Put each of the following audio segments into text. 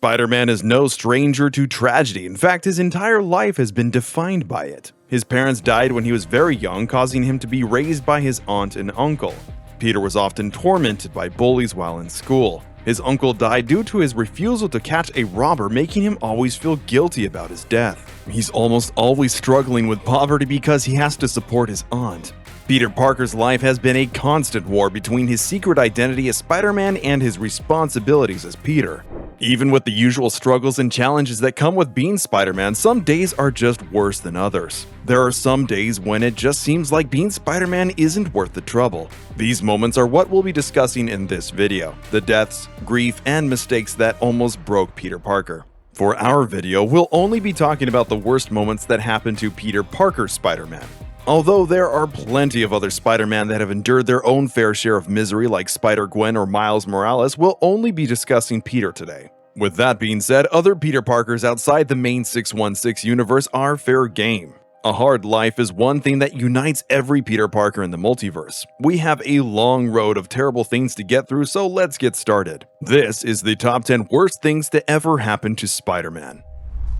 Spider-Man is no stranger to tragedy. In fact, his entire life has been defined by it. His parents died when he was very young, causing him to be raised by his aunt and uncle. Peter was often tormented by bullies while in school. His uncle died due to his refusal to catch a robber, making him always feel guilty about his death. He's almost always struggling with poverty because he has to support his aunt. Peter Parker's life has been a constant war between his secret identity as Spider-Man and his responsibilities as Peter. Even with the usual struggles and challenges that come with being Spider-Man, some days are just worse than others. There are some days when it just seems like being Spider-Man isn't worth the trouble. These moments are what we'll be discussing in this video: the deaths, grief, and mistakes that almost broke Peter Parker. For our video, we'll only be talking about the worst moments that happened to Peter Parker's Spider-Man. Although there are plenty of other Spider-Man that have endured their own fair share of misery like Spider-Gwen or Miles Morales, we'll only be discussing Peter today. With that being said, other Peter Parkers outside the main 616 universe are fair game. A hard life is one thing that unites every Peter Parker in the multiverse. We have a long road of terrible things to get through, so let's get started. This is the top 10 worst things to ever happen to Spider-Man.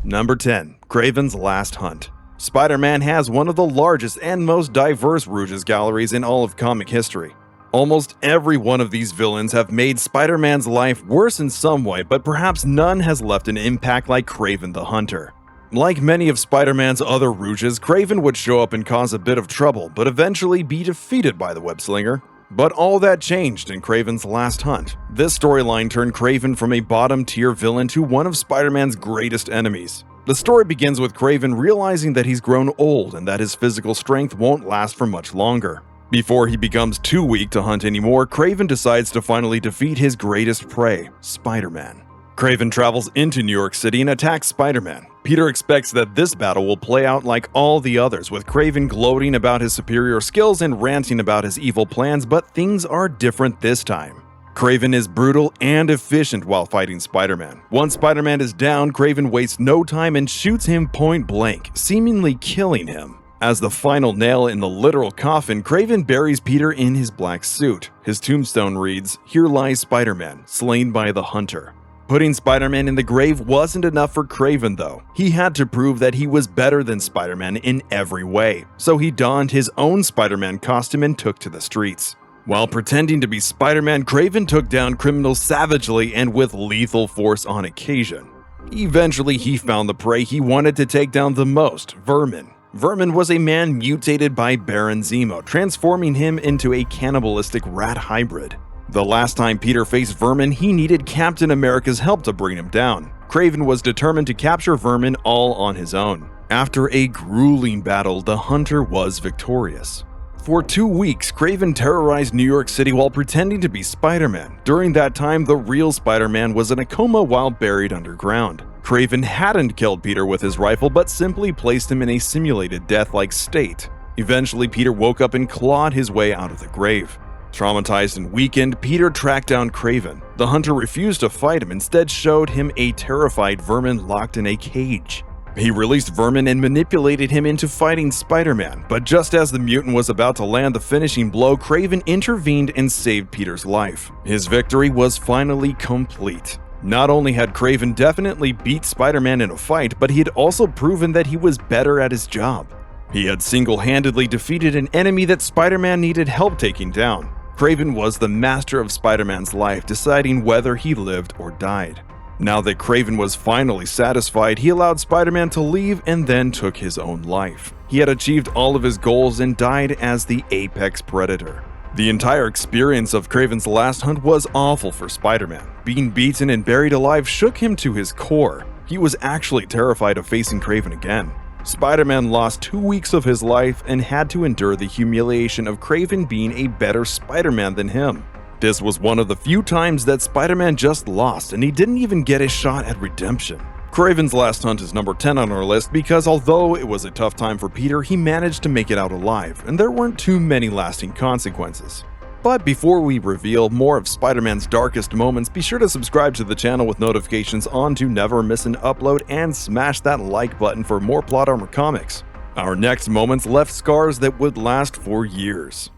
Number 10. Kraven's Last Hunt. Spider-Man has one of the largest and most diverse Rouges galleries in all of comic history. Almost every one of these villains have made Spider-Man's life worse in some way, but perhaps none has left an impact like Kraven the Hunter. Like many of Spider-Man's other Rouges, Kraven would show up and cause a bit of trouble, but eventually be defeated by the web-slinger. But all that changed in Kraven's Last Hunt. This storyline turned Kraven from a bottom-tier villain to one of Spider-Man's greatest enemies. The story begins with Kraven realizing that he's grown old and that his physical strength won't last for much longer. Before he becomes too weak to hunt anymore, Kraven decides to finally defeat his greatest prey, Spider-Man. Kraven travels into New York City and attacks Spider-Man. Peter expects that this battle will play out like all the others, with Kraven gloating about his superior skills and ranting about his evil plans, but things are different this time. Kraven is brutal and efficient while fighting Spider-Man. Once Spider-Man is down, Kraven wastes no time and shoots him point blank, seemingly killing him. As the final nail in the literal coffin, Kraven buries Peter in his black suit. His tombstone reads, "Here lies Spider-Man, slain by the Hunter." Putting Spider-Man in the grave wasn't enough for Kraven though. He had to prove that he was better than Spider-Man in every way. So he donned his own Spider-Man costume and took to the streets. While pretending to be Spider-Man, Kraven took down criminals savagely and with lethal force on occasion. Eventually, he found the prey he wanted to take down the most, Vermin. Vermin was a man mutated by Baron Zemo, transforming him into a cannibalistic rat hybrid. The last time Peter faced Vermin, he needed Captain America's help to bring him down. Kraven was determined to capture Vermin all on his own. After a grueling battle, the Hunter was victorious. For 2 weeks, Kraven terrorized New York City while pretending to be Spider-Man. During that time, the real Spider-Man was in a coma while buried underground. Kraven hadn't killed Peter with his rifle, but simply placed him in a simulated death-like state. Eventually, Peter woke up and clawed his way out of the grave. Traumatized and weakened, Peter tracked down Kraven. The Hunter refused to fight him, instead showed him a terrified Vermin locked in a cage. He released Vermin and manipulated him into fighting Spider-Man, but just as the mutant was about to land the finishing blow, Kraven intervened and saved Peter's life. His victory was finally complete. Not only had Kraven definitely beat Spider-Man in a fight, but he had also proven that he was better at his job. He had single-handedly defeated an enemy that Spider-Man needed help taking down. Kraven was the master of Spider-Man's life, deciding whether he lived or died. Now that Kraven was finally satisfied, he allowed Spider-Man to leave and then took his own life. He had achieved all of his goals and died as the apex predator. The entire experience of Kraven's Last Hunt was awful for Spider-Man. Being beaten and buried alive shook him to his core. He was actually terrified of facing Kraven again. Spider-Man lost 2 weeks of his life and had to endure the humiliation of Kraven being a better Spider-Man than him. This was one of the few times that Spider-Man just lost and he didn't even get a shot at redemption. Kraven's Last Hunt is number 10 on our list because although it was a tough time for Peter, he managed to make it out alive, and there weren't too many lasting consequences. But before we reveal more of Spider-Man's darkest moments, be sure to subscribe to the channel with notifications on to never miss an upload and smash that like button for more Plot Armor comics. Our next moments left scars that would last for years.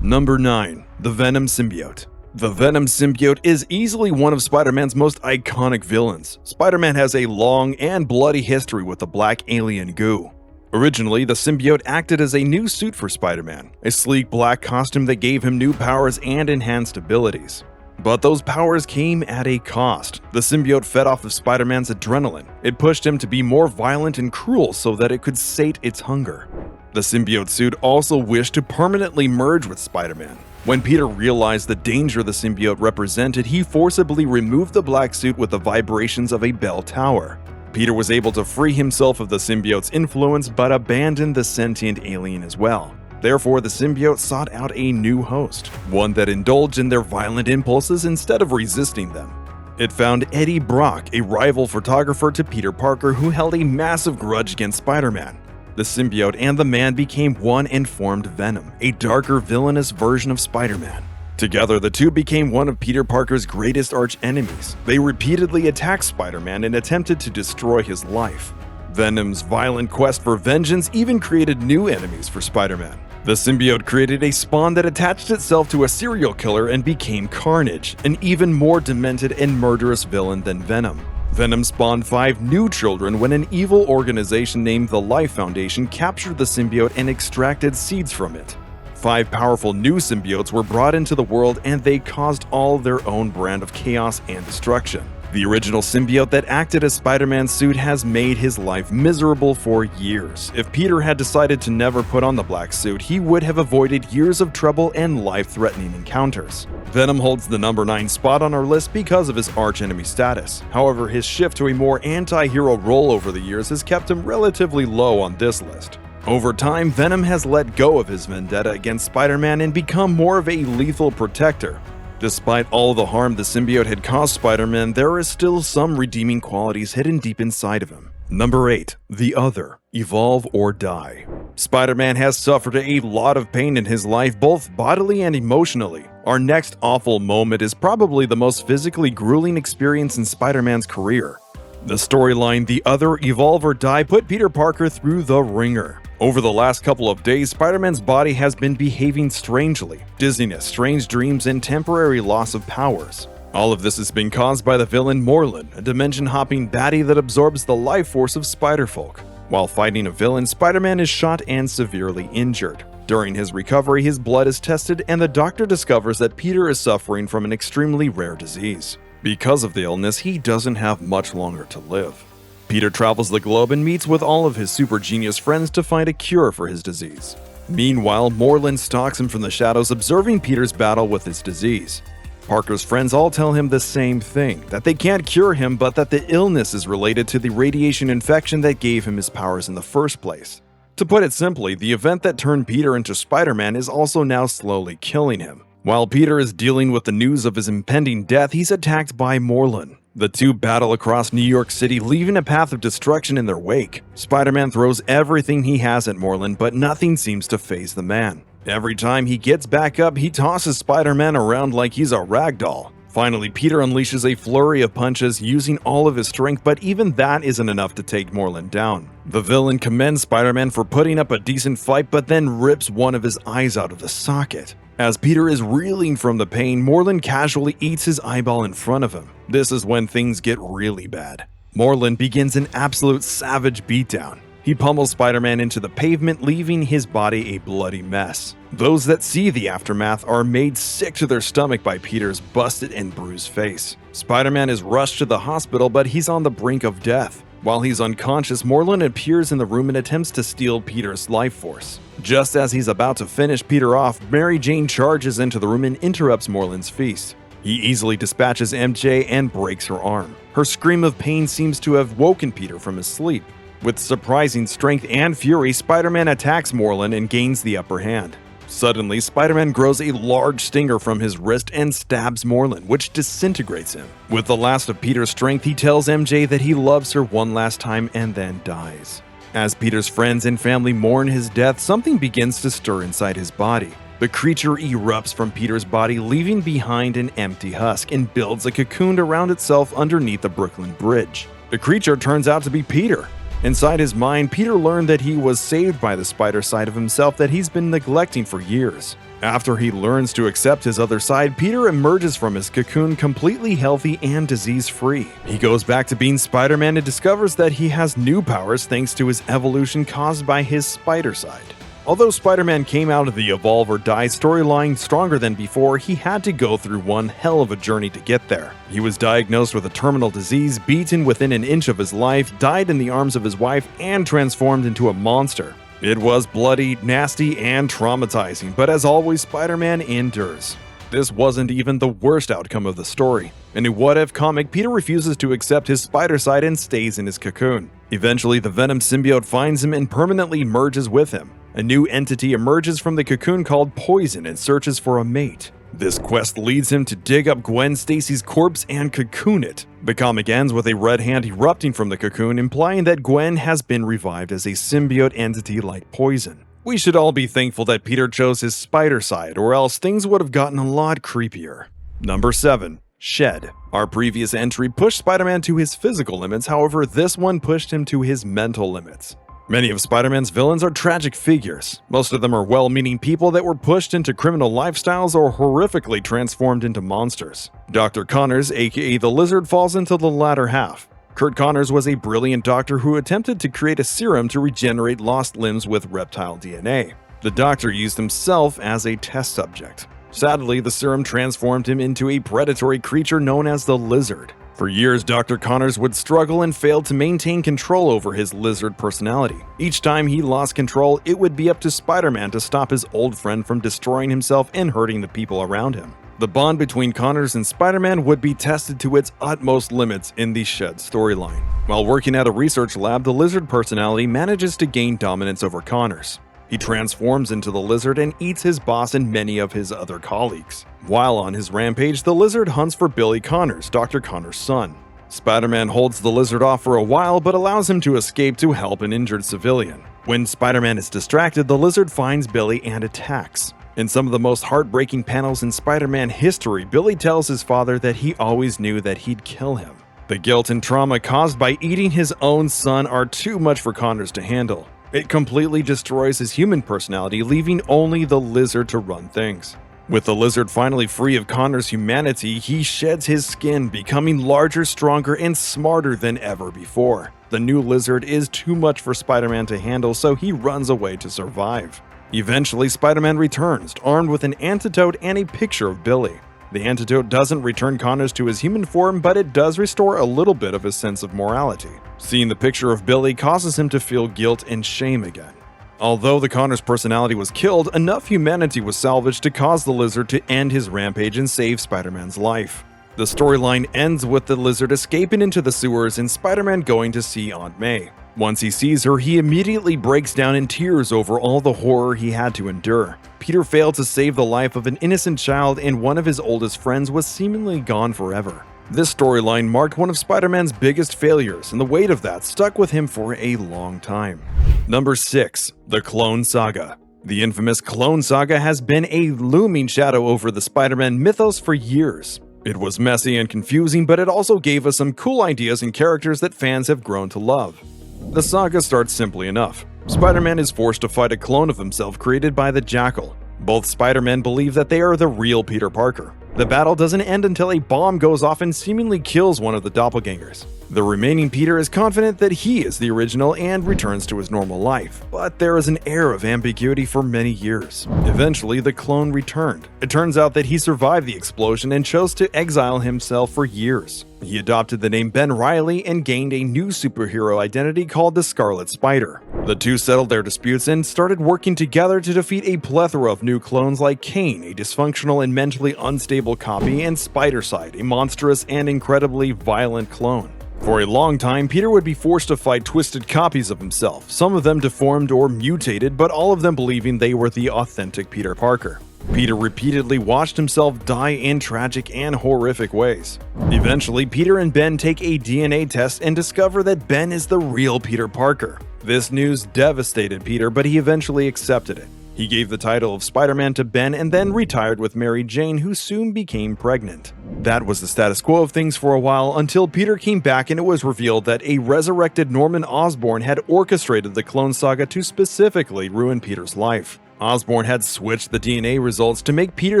Number 9. The Venom Symbiote. The Venom symbiote is easily one of Spider-Man's most iconic villains. Spider-Man has a long and bloody history with the black alien goo. Originally, the symbiote acted as a new suit for Spider-Man, a sleek black costume that gave him new powers and enhanced abilities. But those powers came at a cost. The symbiote fed off of Spider-Man's adrenaline. It pushed him to be more violent and cruel so that it could sate its hunger. The symbiote suit also wished to permanently merge with Spider-Man. When Peter realized the danger the symbiote represented, he forcibly removed the black suit with the vibrations of a bell tower. Peter was able to free himself of the symbiote's influence but abandoned the sentient alien as well. Therefore, the symbiote sought out a new host, one that indulged in their violent impulses instead of resisting them. It found Eddie Brock, a rival photographer to Peter Parker who held a massive grudge against Spider-Man. The symbiote and the man became one and formed Venom, a darker, villainous version of Spider-Man. Together, the two became one of Peter Parker's greatest arch-enemies. They repeatedly attacked Spider-Man and attempted to destroy his life. Venom's violent quest for vengeance even created new enemies for Spider-Man. The symbiote created a spawn that attached itself to a serial killer and became Carnage, an even more demented and murderous villain than Venom. Venom spawned 5 new children when an evil organization named the Life Foundation captured the symbiote and extracted seeds from it. 5 powerful new symbiotes were brought into the world and they caused all their own brand of chaos and destruction. The original symbiote that acted as Spider-Man's suit has made his life miserable for years. If Peter had decided to never put on the black suit, he would have avoided years of trouble and life-threatening encounters. Venom holds the number 9 spot on our list because of his arch-enemy status. However, his shift to a more anti-hero role over the years has kept him relatively low on this list. Over time, Venom has let go of his vendetta against Spider-Man and become more of a lethal protector. Despite all the harm the symbiote had caused Spider-Man, there is still some redeeming qualities hidden deep inside of him. Number 8. The Other. Evolve or Die. Spider-Man has suffered a lot of pain in his life, both bodily and emotionally. Our next awful moment is probably the most physically grueling experience in Spider-Man's career. The storyline The Other, Evolve or Die put Peter Parker through the ringer. Over the last couple of days, Spider-Man's body has been behaving strangely. Dizziness, strange dreams, and temporary loss of powers. All of this has been caused by the villain Morlun, a dimension-hopping baddie that absorbs the life force of Spider-Folk. While fighting a villain, Spider-Man is shot and severely injured. During his recovery, his blood is tested and the doctor discovers that Peter is suffering from an extremely rare disease. Because of the illness, he doesn't have much longer to live. Peter travels the globe and meets with all of his super genius friends to find a cure for his disease. Meanwhile, Morlun stalks him from the shadows, observing Peter's battle with his disease. Parker's friends all tell him the same thing, that they can't cure him, but that the illness is related to the radiation infection that gave him his powers in the first place. To put it simply, the event that turned Peter into Spider-Man is also now slowly killing him. While Peter is dealing with the news of his impending death, he's attacked by Morlun. The two battle across New York City, leaving a path of destruction in their wake. Spider-Man throws everything he has at Morlun, but nothing seems to faze the man. Every time he gets back up, he tosses Spider-Man around like he's a ragdoll. Finally, Peter unleashes a flurry of punches using all of his strength, but even that isn't enough to take Morlun down. The villain commends Spider-Man for putting up a decent fight, but then rips one of his eyes out of the socket. As Peter is reeling from the pain, Morlun casually eats his eyeball in front of him. This is when things get really bad. Morlun begins an absolute savage beatdown. He pummels Spider-Man into the pavement, leaving his body a bloody mess. Those that see the aftermath are made sick to their stomach by Peter's busted and bruised face. Spider-Man is rushed to the hospital, but he's on the brink of death. While he's unconscious, Morlun appears in the room and attempts to steal Peter's life force. Just as he's about to finish Peter off, Mary Jane charges into the room and interrupts Morlun's feast. He easily dispatches MJ and breaks her arm. Her scream of pain seems to have woken Peter from his sleep. With surprising strength and fury, Spider-Man attacks Morlun and gains the upper hand. Suddenly, Spider-Man grows a large stinger from his wrist and stabs Morlun, which disintegrates him. With the last of Peter's strength, he tells MJ that he loves her one last time and then dies. As Peter's friends and family mourn his death, something begins to stir inside his body. The creature erupts from Peter's body, leaving behind an empty husk, and builds a cocoon around itself underneath the Brooklyn Bridge. The creature turns out to be Peter. Inside his mind, Peter learned that he was saved by the spider side of himself that he's been neglecting for years. After he learns to accept his other side, Peter emerges from his cocoon completely healthy and disease-free. He goes back to being Spider-Man and discovers that he has new powers thanks to his evolution caused by his spider side. Although Spider-Man came out of the Evolve or Die storyline stronger than before, he had to go through one hell of a journey to get there. He was diagnosed with a terminal disease, beaten within an inch of his life, died in the arms of his wife, and transformed into a monster. It was bloody, nasty, and traumatizing, but as always, Spider-Man endures. This wasn't even the worst outcome of the story. In a What If comic, Peter refuses to accept his spider side and stays in his cocoon. Eventually, the Venom symbiote finds him and permanently merges with him. A new entity emerges from the cocoon called Poison and searches for a mate. This quest leads him to dig up Gwen Stacy's corpse and cocoon it. The comic ends with a red hand erupting from the cocoon, implying that Gwen has been revived as a symbiote entity like Poison. We should all be thankful that Peter chose his spider side, or else things would have gotten a lot creepier. Number 7. Shed. Our previous entry pushed Spider-Man to his physical limits, however, this one pushed him to his mental limits. Many of Spider-Man's villains are tragic figures. Most of them are well-meaning people that were pushed into criminal lifestyles or horrifically transformed into monsters. Dr. Connors, aka the Lizard, falls into the latter half. Kurt Connors was a brilliant doctor who attempted to create a serum to regenerate lost limbs with reptile DNA. The doctor used himself as a test subject. Sadly, the serum transformed him into a predatory creature known as the Lizard. For years, Dr. Connors would struggle and fail to maintain control over his lizard personality. Each time he lost control, it would be up to Spider-Man to stop his old friend from destroying himself and hurting the people around him. The bond between Connors and Spider-Man would be tested to its utmost limits in the Shed storyline. While working at a research lab, the lizard personality manages to gain dominance over Connors. He transforms into the Lizard and eats his boss and many of his other colleagues. While on his rampage, the Lizard hunts for Billy Connors, Dr. Connors' son. Spider-Man holds the Lizard off for a while but allows him to escape to help an injured civilian. When Spider-Man is distracted, the Lizard finds Billy and attacks. In some of the most heartbreaking panels in Spider-Man history, Billy tells his father that he always knew that he'd kill him. The guilt and trauma caused by eating his own son are too much for Connors to handle. It completely destroys his human personality, leaving only the Lizard to run things. With the Lizard finally free of Connors' humanity, he sheds his skin, becoming larger, stronger, and smarter than ever before. The new Lizard is too much for Spider-Man to handle, so he runs away to survive. Eventually, Spider-Man returns, armed with an antidote and a picture of Billy. The antidote doesn't return Connors to his human form, but it does restore a little bit of his sense of morality. Seeing the picture of Billy causes him to feel guilt and shame again. Although the Connors personality was killed, enough humanity was salvaged to cause the Lizard to end his rampage and save Spider-Man's life. The storyline ends with the Lizard escaping into the sewers and Spider-Man going to see Aunt May. Once he sees her, he immediately breaks down in tears over all the horror he had to endure. Peter failed to save the life of an innocent child, and one of his oldest friends was seemingly gone forever. This storyline marked one of Spider-Man's biggest failures, and the weight of that stuck with him for a long time. Number 6. The Clone Saga. The infamous Clone Saga has been a looming shadow over the Spider-Man mythos for years. It was messy and confusing, but it also gave us some cool ideas and characters that fans have grown to love. The saga starts simply enough. Spider-Man is forced to fight a clone of himself created by the Jackal. Both Spider-Men believe that they are the real Peter Parker. The battle doesn't end until a bomb goes off and seemingly kills one of the doppelgangers. The remaining Peter is confident that he is the original and returns to his normal life, but there is an air of ambiguity for many years. Eventually, the clone returned. It turns out that he survived the explosion and chose to exile himself for years. He adopted the name Ben Reilly and gained a new superhero identity called the Scarlet Spider. The two settled their disputes and started working together to defeat a plethora of new clones like Kane, a dysfunctional and mentally unstable copy, and Spider-Side, a monstrous and incredibly violent clone. For a long time, Peter would be forced to fight twisted copies of himself, some of them deformed or mutated, but all of them believing they were the authentic Peter Parker. Peter repeatedly watched himself die in tragic and horrific ways. Eventually, Peter and Ben take a DNA test and discover that Ben is the real Peter Parker. This news devastated Peter, but he eventually accepted it. He gave the title of Spider-Man to Ben and then retired with Mary Jane, who soon became pregnant. That was the status quo of things for a while until Peter came back and it was revealed that a resurrected Norman Osborn had orchestrated the Clone Saga to specifically ruin Peter's life. Osborn had switched the DNA results to make Peter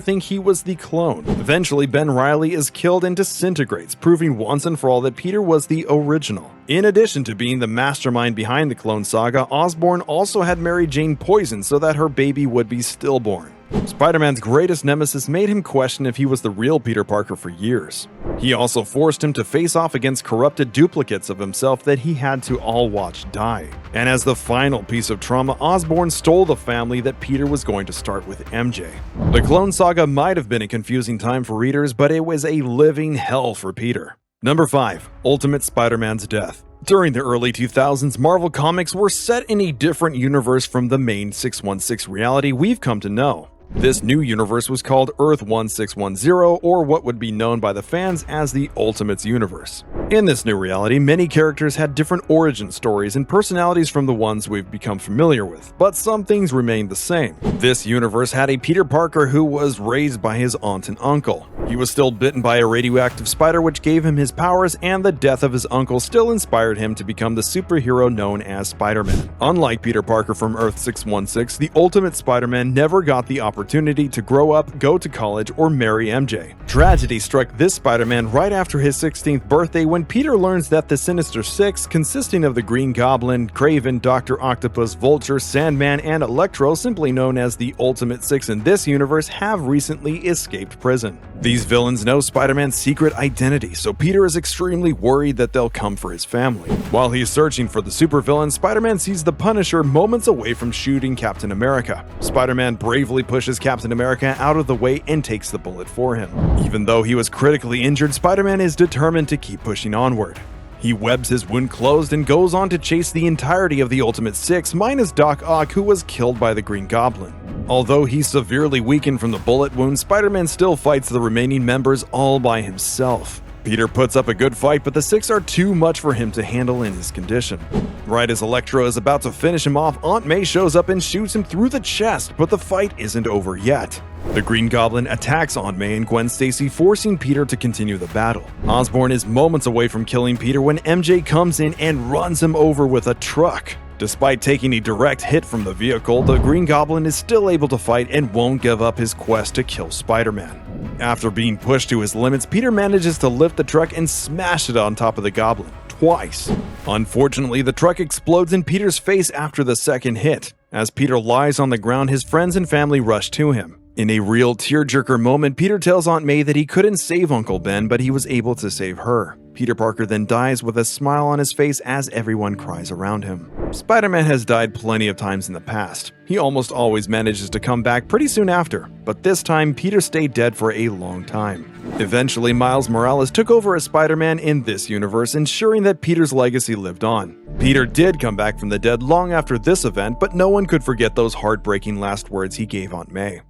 think he was the clone. Eventually, Ben Reilly is killed and disintegrates, proving once and for all that Peter was the original. In addition to being the mastermind behind the clone saga, Osborn also had Mary Jane poisoned so that her baby would be stillborn. Spider-Man's greatest nemesis made him question if he was the real Peter Parker for years. He also forced him to face off against corrupted duplicates of himself that he had to all watch die. And as the final piece of trauma, Osborn stole the family that Peter was going to start with MJ. The Clone Saga might have been a confusing time for readers, but it was a living hell for Peter. Number 5. Ultimate Spider-Man's death. During the early 2000s, Marvel Comics were set in a different universe from the main 616 reality we've come to know. This new universe was called Earth 1610, or what would be known by the fans as the Ultimates universe. In this new reality, many characters had different origin stories and personalities from the ones we've become familiar with, but some things remained the same. This universe had a Peter Parker who was raised by his aunt and uncle. He was still bitten by a radioactive spider which gave him his powers, and the death of his uncle still inspired him to become the superhero known as Spider-Man. Unlike Peter Parker from Earth 616, the Ultimate Spider-Man never got the opportunity to grow up, go to college, or marry MJ. Tragedy struck this Spider-Man right after his 16th birthday when Peter learns that the Sinister Six, consisting of the Green Goblin, Kraven, Dr. Octopus, Vulture, Sandman, and Electro, simply known as the Ultimate Six in this universe, have recently escaped prison. These villains know Spider-Man's secret identity, so Peter is extremely worried that they'll come for his family. While he's searching for the supervillain, Spider-Man sees the Punisher moments away from shooting Captain America. Spider-Man bravely pushes Captain America out of the way and takes the bullet for him. Even though he was critically injured, Spider-Man is determined to keep pushing onward. He webs his wound closed and goes on to chase the entirety of the Ultimate Six, minus Doc Ock, who was killed by the Green Goblin. Although he's severely weakened from the bullet wound, Spider-Man still fights the remaining members all by himself. Peter puts up a good fight, but the Six are too much for him to handle in his condition. Right as Electro is about to finish him off, Aunt May shows up and shoots him through the chest, but the fight isn't over yet. The Green Goblin attacks Aunt May and Gwen Stacy, forcing Peter to continue the battle. Osborn is moments away from killing Peter when MJ comes in and runs him over with a truck. Despite taking a direct hit from the vehicle, the Green Goblin is still able to fight and won't give up his quest to kill Spider-Man. After being pushed to his limits, Peter manages to lift the truck and smash it on top of the Goblin, twice. Unfortunately, the truck explodes in Peter's face after the second hit. As Peter lies on the ground, his friends and family rush to him. In a real tearjerker moment, Peter tells Aunt May that he couldn't save Uncle Ben, but he was able to save her. Peter Parker then dies with a smile on his face as everyone cries around him. Spider-Man has died plenty of times in the past. He almost always manages to come back pretty soon after, but this time Peter stayed dead for a long time. Eventually, Miles Morales took over as Spider-Man in this universe, ensuring that Peter's legacy lived on. Peter did come back from the dead long after this event, but no one could forget those heartbreaking last words he gave Aunt May.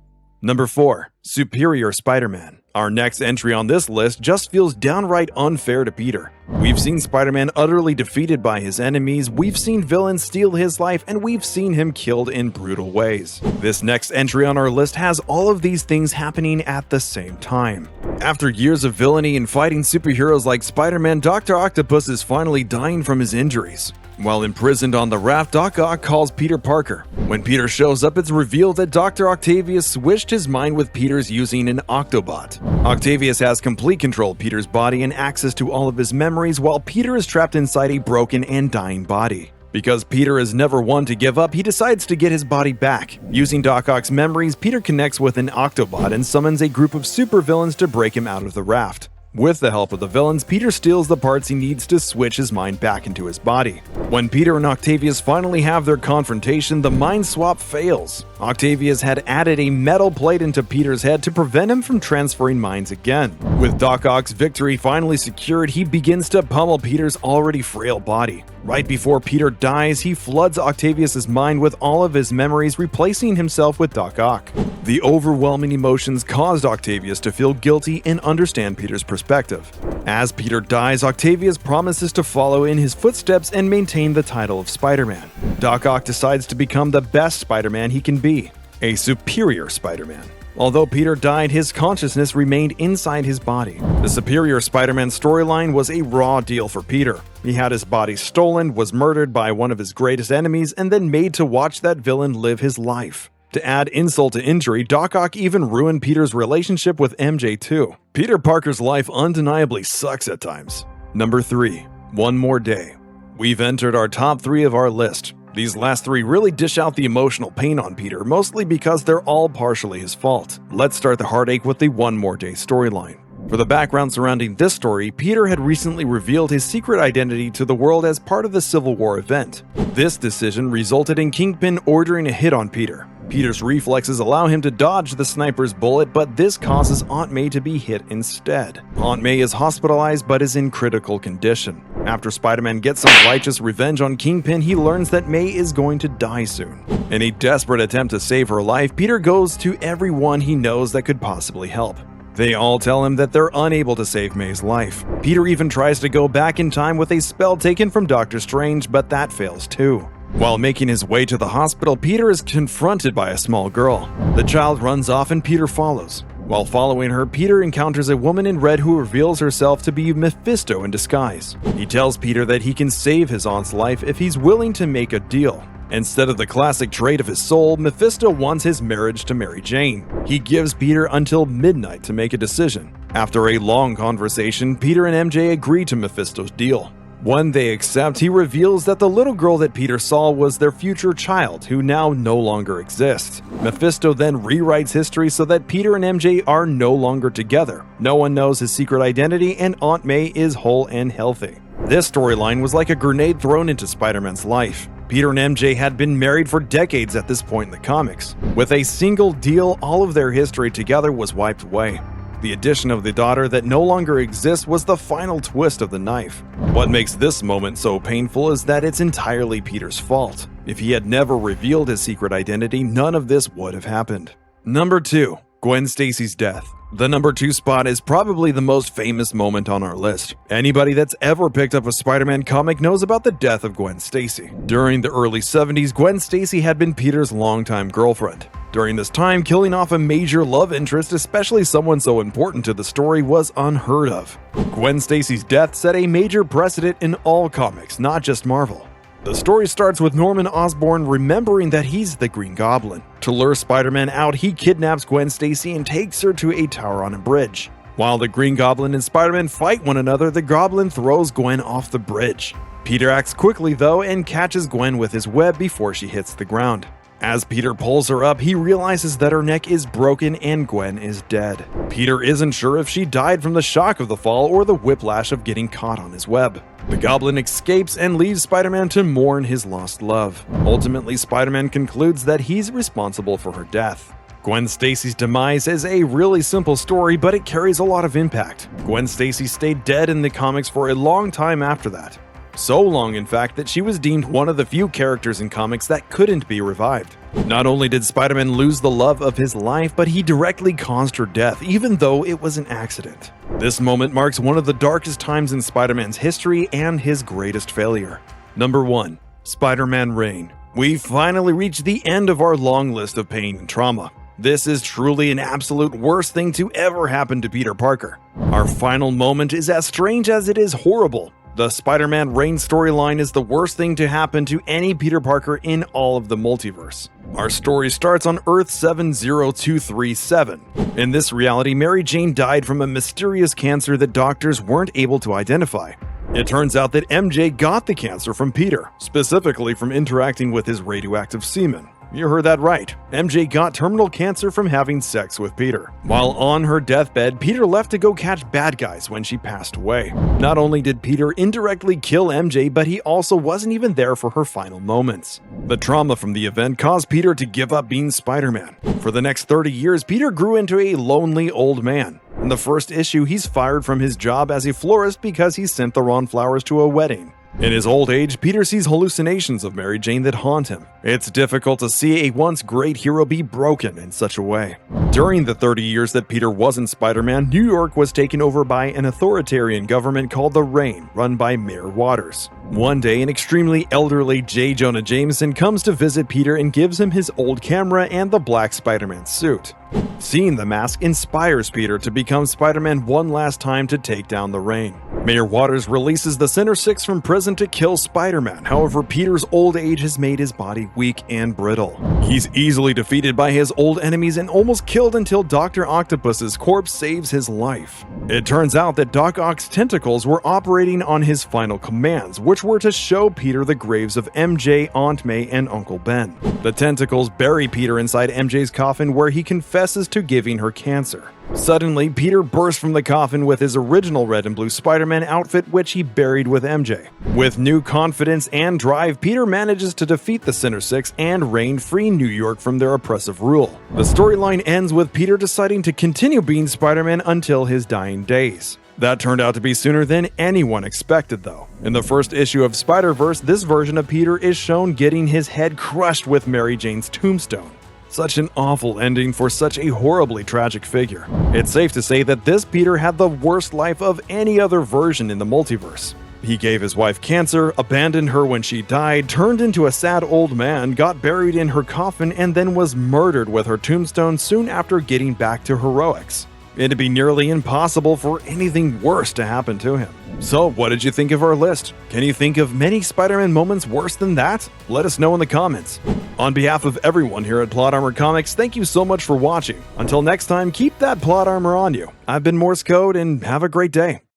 Number 4. Superior Spider-Man. Our next entry on this list just feels downright unfair to Peter. We've seen Spider-Man utterly defeated by his enemies, we've seen villains steal his life, and we've seen him killed in brutal ways. This next entry on our list has all of these things happening at the same time. After years of villainy and fighting superheroes like Spider-Man, Dr. Octopus is finally dying from his injuries. While imprisoned on the raft, Doc Ock calls Peter Parker. When Peter shows up, it's revealed that Dr. Octavius switched his mind with Peter's using an Octobot. Octavius has complete control of Peter's body and access to all of his memories, while Peter is trapped inside a broken and dying body. Because Peter is never one to give up, he decides to get his body back. Using Doc Ock's memories, Peter connects with an Octobot and summons a group of supervillains to break him out of the raft. With the help of the villains, Peter steals the parts he needs to switch his mind back into his body. When Peter and Octavius finally have their confrontation, the mind swap fails. Octavius had added a metal plate into Peter's head to prevent him from transferring minds again. With Doc Ock's victory finally secured, he begins to pummel Peter's already frail body. Right before Peter dies, he floods Octavius' mind with all of his memories, replacing himself with Doc Ock. The overwhelming emotions caused Octavius to feel guilty and understand Peter's perspective. As Peter dies, Octavius promises to follow in his footsteps and maintain the title of Spider-Man. Doc Ock decides to become the best Spider-Man he can be, a superior Spider-Man. Although Peter died, his consciousness remained inside his body. The Superior Spider-Man storyline was a raw deal for Peter. He had his body stolen, was murdered by one of his greatest enemies, and then made to watch that villain live his life. To add insult to injury, Doc Ock even ruined Peter's relationship with MJ too. Peter Parker's life undeniably sucks at times. Number 3. One More Day. We've entered our top 3 of our list. These last 3 really dish out the emotional pain on Peter, mostly because they're all partially his fault. Let's start the heartache with the One More Day storyline. For the background surrounding this story, Peter had recently revealed his secret identity to the world as part of the Civil War event. This decision resulted in Kingpin ordering a hit on Peter. Peter's reflexes allow him to dodge the sniper's bullet, but this causes Aunt May to be hit instead. Aunt May is hospitalized but is in critical condition. After Spider-Man gets some righteous revenge on Kingpin, he learns that May is going to die soon. In a desperate attempt to save her life, Peter goes to everyone he knows that could possibly help. They all tell him that they're unable to save May's life. Peter even tries to go back in time with a spell taken from Doctor Strange, but that fails too. While making his way to the hospital, Peter is confronted by a small girl. The child runs off and Peter follows. While following her, Peter encounters a woman in red who reveals herself to be Mephisto in disguise. He tells Peter that he can save his aunt's life if he's willing to make a deal. Instead of the classic trait of his soul, Mephisto wants his marriage to Mary Jane. He gives Peter until midnight to make a decision. After a long conversation, Peter and MJ agree to Mephisto's deal. When they accept, he reveals that the little girl that Peter saw was their future child, who now no longer exists. Mephisto then rewrites history so that Peter and MJ are no longer together. No one knows his secret identity, and Aunt May is whole and healthy. This storyline was like a grenade thrown into Spider-Man's life. Peter and MJ had been married for decades at this point in the comics. With a single deal, all of their history together was wiped away. The addition of the daughter that no longer exists was the final twist of the knife. What makes this moment so painful is that it's entirely Peter's fault. If he had never revealed his secret identity, none of this would have happened. Number 2. Gwen Stacy's death. The number 2 spot is probably the most famous moment on our list. Anybody that's ever picked up a Spider-Man comic knows about the death of Gwen Stacy. During the early 70s, Gwen Stacy had been Peter's longtime girlfriend. During this time, killing off a major love interest, especially someone so important to the story, was unheard of. Gwen Stacy's death set a major precedent in all comics, not just Marvel. The story starts with Norman Osborn remembering that he's the Green Goblin. To lure Spider-Man out, he kidnaps Gwen Stacy and takes her to a tower on a bridge. While the Green Goblin and Spider-Man fight one another, the Goblin throws Gwen off the bridge. Peter acts quickly though and catches Gwen with his web before she hits the ground. As Peter pulls her up, he realizes that her neck is broken and Gwen is dead. Peter isn't sure if she died from the shock of the fall or the whiplash of getting caught on his web. The Goblin escapes and leaves Spider-Man to mourn his lost love. Ultimately, Spider-Man concludes that he's responsible for her death. Gwen Stacy's demise is a really simple story, but it carries a lot of impact. Gwen Stacy stayed dead in the comics for a long time after that. So long, in fact, that she was deemed one of the few characters in comics that couldn't be revived. Not only did Spider-Man lose the love of his life, but he directly caused her death, even though it was an accident. This moment marks one of the darkest times in Spider-Man's history and his greatest failure. Number 1. Spider-Man Reign. We finally reached the end of our long list of pain and trauma. This is truly an absolute worst thing to ever happen to Peter Parker. Our final moment is as strange as it is horrible. The Spider-Man Reign storyline is the worst thing to happen to any Peter Parker in all of the multiverse. Our story starts on Earth 70237. In this reality, Mary Jane died from a mysterious cancer that doctors weren't able to identify. It turns out that MJ got the cancer from Peter, specifically from interacting with his radioactive semen. You heard that right. MJ got terminal cancer from having sex with Peter. While on her deathbed, Peter left to go catch bad guys when she passed away. Not only did Peter indirectly kill MJ, but he also wasn't even there for her final moments. The trauma from the event caused Peter to give up being Spider-Man. For the next 30 years, Peter grew into a lonely old man. In the first issue, he's fired from his job as a florist because he sent the wrong flowers to a wedding. In his old age, Peter sees hallucinations of Mary Jane that haunt him. It's difficult to see a once great hero be broken in such a way. During the 30 years that Peter wasn't Spider-Man, New York was taken over by an authoritarian government called the Reign, run by Mayor Waters. One day, an extremely elderly J. Jonah Jameson comes to visit Peter and gives him his old camera and the black Spider-Man suit. Seeing the mask inspires Peter to become Spider-Man one last time to take down the Rain. Mayor Waters releases the Sinister-Six from prison to kill Spider-Man. However, Peter's old age has made his body weak and brittle. He's easily defeated by his old enemies and almost killed until Dr. Octopus's corpse saves his life. It turns out that Doc Ock's tentacles were operating on his final commands, which were to show Peter the graves of MJ, Aunt May, and Uncle Ben. The tentacles bury Peter inside MJ's coffin, where he confesses to giving her cancer. Suddenly, Peter bursts from the coffin with his original red and blue Spider-Man outfit, which he buried with MJ. With new confidence and drive, Peter manages to defeat the Sinister-Six and Rain, free New York from their oppressive rule. The storyline ends with Peter deciding to continue being Spider-Man until his dying days. That turned out to be sooner than anyone expected, though. In the first issue of Spider-Verse, this version of Peter is shown getting his head crushed with Mary Jane's tombstone. Such an awful ending for such a horribly tragic figure. It's safe to say that this Peter had the worst life of any other version in the multiverse. He gave his wife cancer, abandoned her when she died, turned into a sad old man, got buried in her coffin, and then was murdered with her tombstone soon after getting back to heroics. It'd be nearly impossible for anything worse to happen to him. So, what did you think of our list? Can you think of many Spider-Man moments worse than that? Let us know in the comments. On behalf of everyone here at Plot Armor Comics, thank you so much for watching. Until next time, keep that plot armor on you. I've been Morse Code, and have a great day.